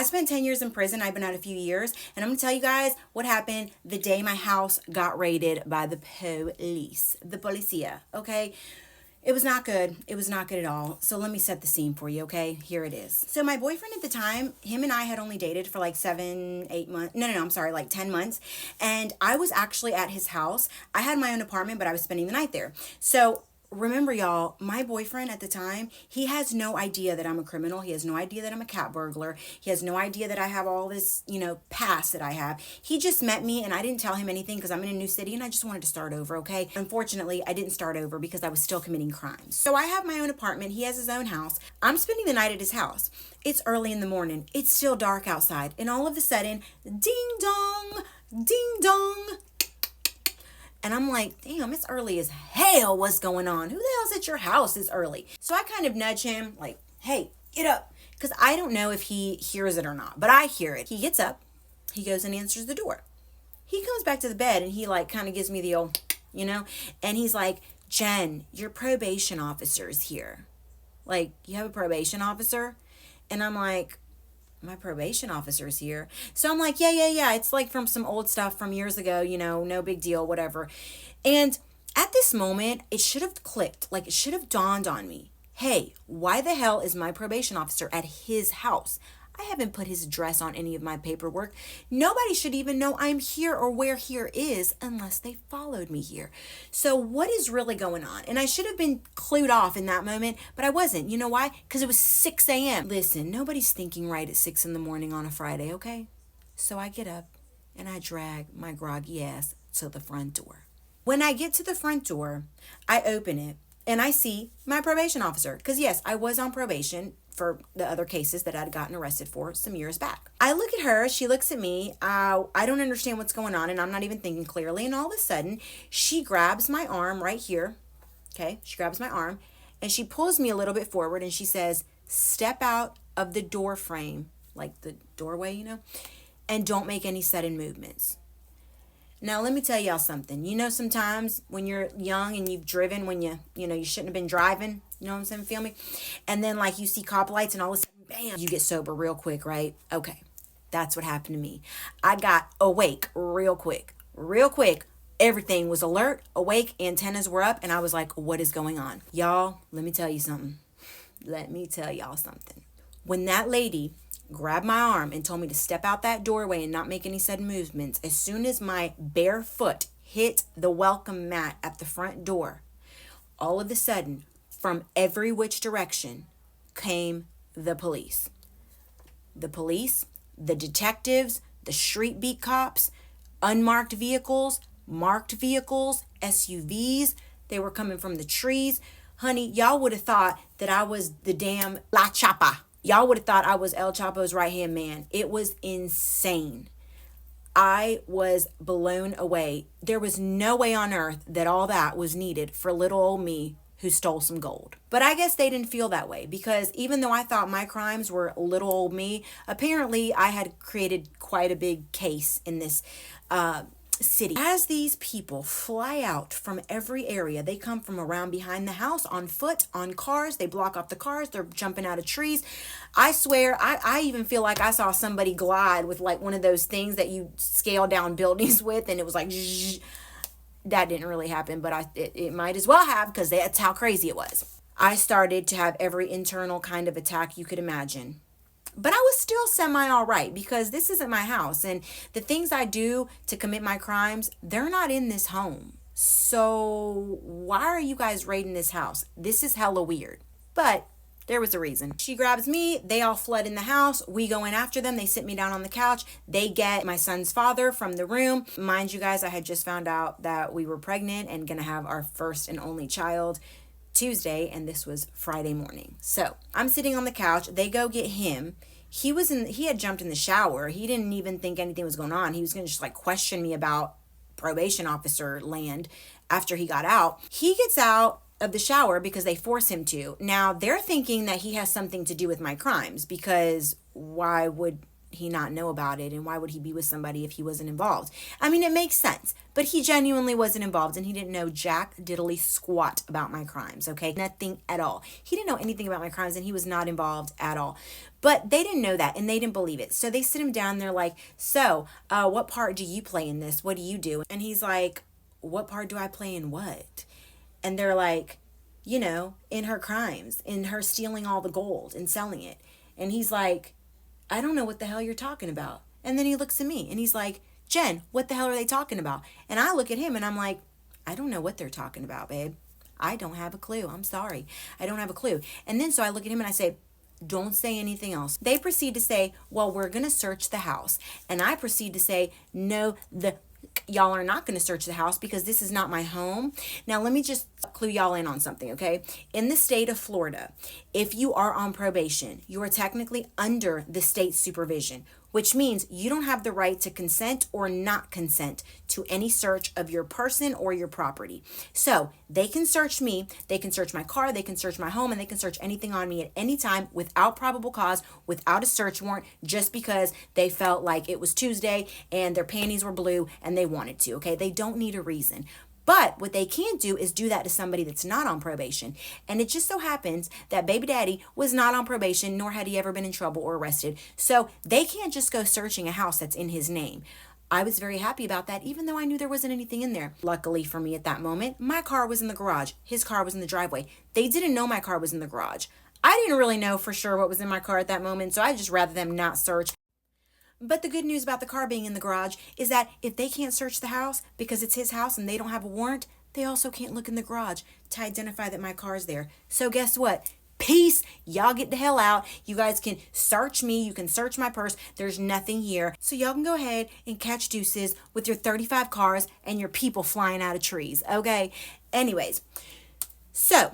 spent 10 years in prison. I've been out a few years. And I'm going to tell you guys what happened the day my house got raided by the police. The policia, okay? It was not good. It was not good at all. So let me set the scene for you, okay? Here it is. So my boyfriend at the time, him and I had only dated for like 7, 8 months. No, I'm sorry, like 10 months. And I was actually at his house. I had my own apartment, but I was spending the night there. So remember, y'all, my boyfriend at the time, he has no idea that I'm a criminal. He has no idea that I'm a cat burglar. He has no idea that I have all this, past that I have. He just met me and I didn't tell him anything because I'm in a new city and I just wanted to start over, okay? Unfortunately, I didn't start over because I was still committing crimes. So I have my own apartment. He has his own house. I'm spending the night at his house. It's early in the morning. It's still dark outside. And all of a sudden, ding dong, ding dong. And I'm like, damn, it's early as hell. What's going on? Who the hell's at your house? It's early. So I kind of nudge him like, hey, get up. Because I don't know if he hears it or not, but I hear it. He gets up. He goes and answers the door. He comes back to the bed and he like kind of gives me the old, and he's like, Jen, your probation officer is here. Like, you have a probation officer? And I'm like, my probation officer is here. So I'm like, yeah. It's like from some old stuff from years ago, no big deal, whatever. And at this moment, it should have clicked. Like, it should have dawned on me. Hey, why the hell is my probation officer at his house? I haven't put his address on any of my paperwork. Nobody should even know I'm here or where here is unless they followed me here. So what is really going on? And I should have been clued off in that moment, but I wasn't. You know why? Because it was 6 a.m. Listen, nobody's thinking right at 6 in the morning on a Friday, okay? So I get up and I drag my groggy ass to the front door. When I get to the front door, I open it and I see my probation officer. Because yes, I was on probation for the other cases that I'd gotten arrested for some years back. I look at her, she looks at me, I don't understand what's going on and I'm not even thinking clearly, and all of a sudden, she grabs my arm right here, okay? She grabs my arm and she pulls me a little bit forward and she says, step out of the door frame, like the doorway, and don't make any sudden movements. Now, let me tell y'all something. Sometimes when you're young and you've driven when you shouldn't have been driving, you know what I'm saying? Feel me? And then like you see cop lights and all of a sudden, bam, you get sober real quick, right? Okay. That's what happened to me. I got awake real quick. Everything was alert, awake, antennas were up, and I was like, what is going on? Y'all, let me tell you something. When that lady grabbed my arm and told me to step out that doorway and not make any sudden movements, as soon as my bare foot hit the welcome mat at the front door, all of a sudden, from every which direction came the police. The police, the detectives, the street beat cops, unmarked vehicles, marked vehicles, SUVs. They were coming from the trees. Honey, y'all would have thought that I was the damn La Chapa. Y'all would have thought I was El Chapo's right-hand man. It was insane. I was blown away. There was no way on earth that all that was needed for little old me who stole some gold. But I guess they didn't feel that way because even though I thought my crimes were little old me, apparently I had created quite a big case in this city. As these people fly out from every area, they come from around behind the house, on foot, on cars, they block off the cars, they're jumping out of trees. I swear, I even feel like I saw somebody glide with like one of those things that you scale down buildings with, and it was like, zzz. That didn't really happen, but it might as well have, because that's how crazy it was. I started to have every internal kind of attack you could imagine. But I was still semi all right because this isn't my house. And the things I do to commit my crimes, they're not in this home. So why are you guys raiding this house? This is hella weird. But there was a reason. She grabs me. They all flood in the house. We go in after them. They sit me down on the couch. They get my son's father from the room. Mind you guys, I had just found out that we were pregnant and going to have our first and only child Tuesday, and this was Friday morning. So I'm sitting on the couch. They go get him. He had jumped in the shower. He didn't even think anything was going on. He was going to just like question me about probation officer land after he got out. He gets out of the shower because they force him to. Now they're thinking that he has something to do with my crimes, because why would he not know about it, and why would he be with somebody if he wasn't involved? I mean, it makes sense, but he genuinely wasn't involved, and he didn't know jack diddly squat about my crimes, okay? Nothing at all. He didn't know anything about my crimes, and he was not involved at all. But they didn't know that and they didn't believe it. So they sit him down. They're like, so what part do you play in this? What do you do? And he's like, what part do I play in what? And they're like, in her crimes, in her stealing all the gold and selling it. And he's like, I don't know what the hell you're talking about. And then he looks at me and he's like, Jen, what the hell are they talking about? And I look at him and I'm like, I don't know what they're talking about, babe. I don't have a clue. I'm sorry. I don't have a clue. And then so I look at him and I say, don't say anything else. They proceed to say, well, we're going to search the house. And I proceed to say, no, y'all are not going to search the house because this is not my home. Now, let me just clue y'all in on something, okay? In the state of Florida, if you are on probation, you are technically under the state's supervision, which means you don't have the right to consent or not consent to any search of your person or your property. So they can search me, they can search my car, they can search my home, and they can search anything on me at any time without probable cause, without a search warrant, just because they felt like it was Tuesday and their panties were blue and they wanted to, okay? They don't need a reason. But what they can't do is do that to somebody that's not on probation. And it just so happens that baby daddy was not on probation, nor had he ever been in trouble or arrested. So they can't just go searching a house that's in his name. I was very happy about that, even though I knew there wasn't anything in there. Luckily for me at that moment, my car was in the garage. His car was in the driveway. They didn't know my car was in the garage. I didn't really know for sure what was in my car at that moment, so I just rather them not search. But the good news about the car being in the garage is that if they can't search the house because it's his house and they don't have a warrant, they also can't look in the garage to identify that my car's there. So guess what? Peace. Y'all get the hell out. You guys can search me. You can search my purse. There's nothing here. So y'all can go ahead and catch deuces with your 35 cars and your people flying out of trees. Okay? Anyways, so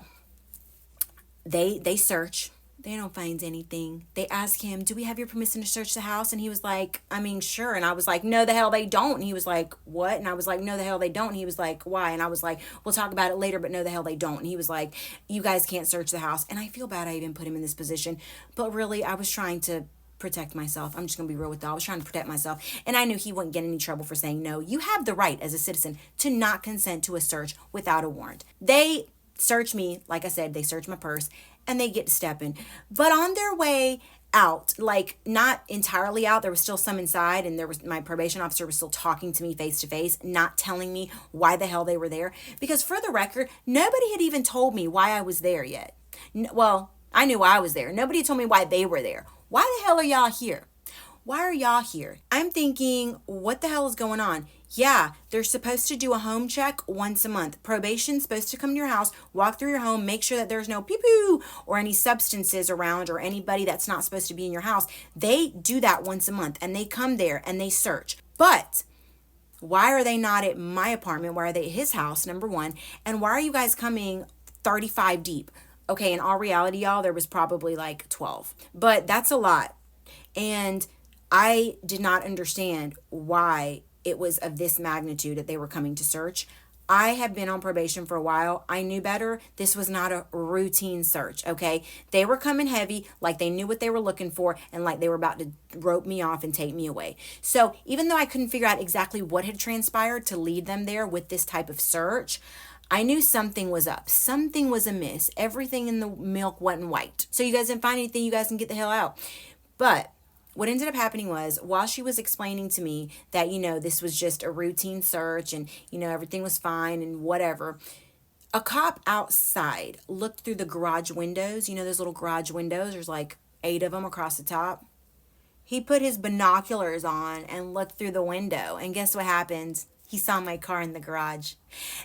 they search. They don't find anything. They ask him, do we have your permission to search the house? And he was like, I mean, sure. And I was like, no, the hell they don't. And he was like, what? And I was like, no, the hell they don't. And he was like, why? And I was like, we'll talk about it later, but no, the hell they don't. And he was like, you guys can't search the house. And I feel bad I even put him in this position. But really, I was trying to protect myself. I'm just going to be real with y'all. I was trying to protect myself. And I knew he wouldn't get in any trouble for saying no. You have the right as a citizen to not consent to a search without a warrant. They search me. Like I said, they search my purse. And they get to stepping. But on their way out, like not entirely out, there was still some inside, and my probation officer was still talking to me face to face, not telling me why the hell they were there. Because for the record, nobody had even told me why I was there yet. Well, I knew why I was there. Nobody told me why they were there. Why the hell are y'all here? Why are y'all here? I'm thinking, what the hell is going on? Yeah, they're supposed to do a home check once a month. Probation's supposed to come to your house, walk through your home, make sure that there's no pee-poo or any substances around or anybody that's not supposed to be in your house. They do that once a month, and they come there and they search. But why are they not at my apartment? Why are they at his house, number one? And why are you guys coming 35 deep? Okay, in all reality, y'all, there was probably like 12. But that's a lot. And I did not understand why it was of this magnitude that they were coming to search. I have been on probation for a while. I knew better. This was not a routine search, okay? They were coming heavy, like they knew what they were looking for, and like they were about to rope me off and take me away. So even though I couldn't figure out exactly what had transpired to lead them there with this type of search, I knew something was up. Something was amiss. Everything in the milk wasn't white. So you guys didn't find anything, you guys can get the hell out. But what ended up happening was, while she was explaining to me that, this was just a routine search and, everything was fine and whatever, a cop outside looked through the garage windows. Those little garage windows, there's like 8 of them across the top. He put his binoculars on and looked through the window. And guess what happened? He saw my car in the garage.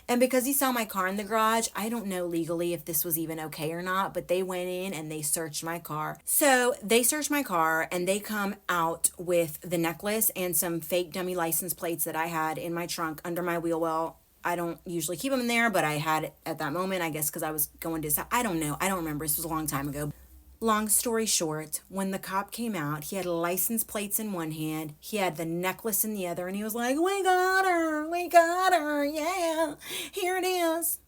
And because he saw my car in the garage, I don't know legally if this was even okay or not, but they went in and they searched my car. So they searched my car and they come out with the necklace and some fake dummy license plates that I had in my trunk under my wheel well. I don't usually keep them in there, but I had it at that moment, I guess, because I was going to, I don't know. I don't remember. This was a long time ago. Long story short, when the cop came out, he had license plates in one hand, he had the necklace in the other, and he was like, we got her, yeah, here it is.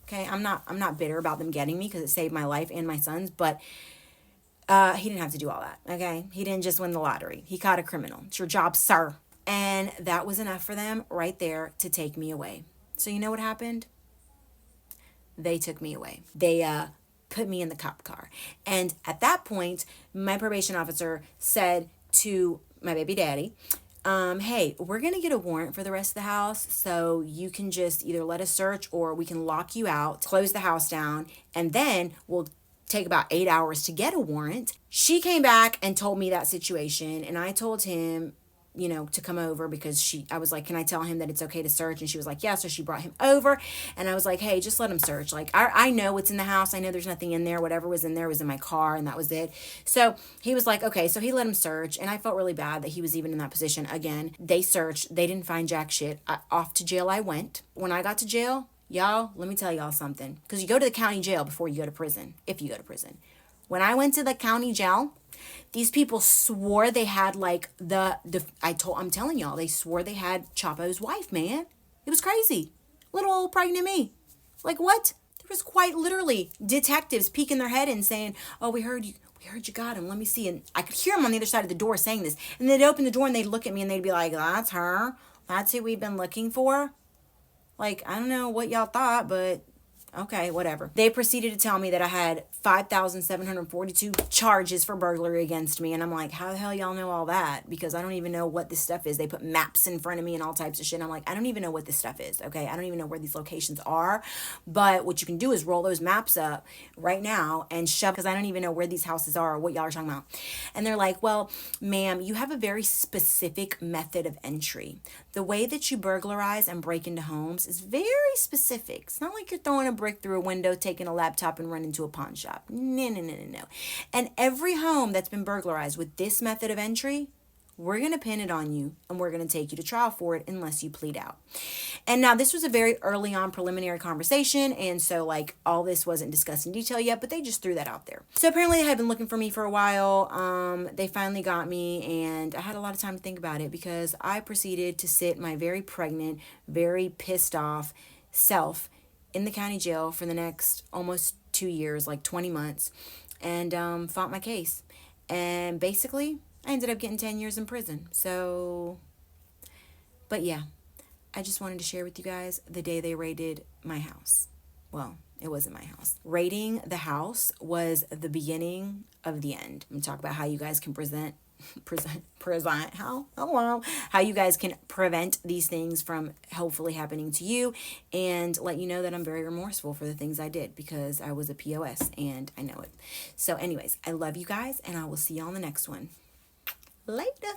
Okay, I'm not bitter about them getting me because it saved my life and my son's, but he didn't have to do all that, okay? He didn't just win the lottery. He caught a criminal. It's your job, sir. And that was enough for them right there to take me away. So you know what happened? They took me away. They put me in the cop car. And at that point, my probation officer said to my baby daddy, hey, we're going to get a warrant for the rest of the house. So you can just either let us search or we can lock you out, close the house down, and then we'll take about 8 hours to get a warrant. She came back and told me that situation, and I told him, you know, to come over because I was like, can I tell him that it's okay to search? And she was like, yeah. So she brought him over, and I was like, hey, just let him search. Like, I know what's in the house. I know there's nothing in there. Whatever was in there was in my car, and that was it. So he was like, okay. So he let him search, and I felt really bad that he was even in that position. Again, they searched. They didn't find jack shit. Off to jail I went. When I got to jail, y'all, let me tell y'all something. Because you go to the county jail before you go to prison, if you go to prison. When I went to the county jail, these people swore they had like I'm telling y'all, they swore they had Chapo's wife, man. It was crazy. Little old pregnant me. Like what? There was quite literally detectives peeking their head in saying, oh, we heard you got him. Let me see. And I could hear them on the other side of the door saying this. And they'd open the door and they'd look at me and they'd be like, that's her. That's who we've been looking for. Like, I don't know what y'all thought, but okay, whatever. They proceeded to tell me that I had 5,742 charges for burglary against me. And I'm like, how the hell y'all know all that? Because I don't even know what this stuff is. They put maps in front of me and all types of shit. And I'm like, I don't even know what this stuff is. Okay. I don't even know where these locations are. But what you can do is roll those maps up right now and shove, because I don't even know where these houses are or what y'all are talking about. And they're like, well, ma'am, you have a very specific method of entry. The way that you burglarize and break into homes is very specific. It's not like you're throwing a brick through a window, taking a laptop and running to a pawn shop. No. And every home that's been burglarized with this method of entry, we're going to pin it on you and we're going to take you to trial for it unless you plead out. And now this was a very early on preliminary conversation. And so like all this wasn't discussed in detail yet, but they just threw that out there. So apparently they had been looking for me for a while. They finally got me and I had a lot of time to think about it because I proceeded to sit my very pregnant, very pissed off self in the county jail for the next almost 2 years, like 20 months, and fought my case. And basically, I ended up getting 10 years in prison. So, but yeah, I just wanted to share with you guys the day they raided my house. Well, it wasn't my house. Raiding the house was the beginning of the end. I'm going to talk about how you guys can how you guys can prevent these things from hopefully happening to you, and let you know that I'm very remorseful for the things I did because I was a POS and I know it. So anyways, I love you guys and I will see you on the next one. Later.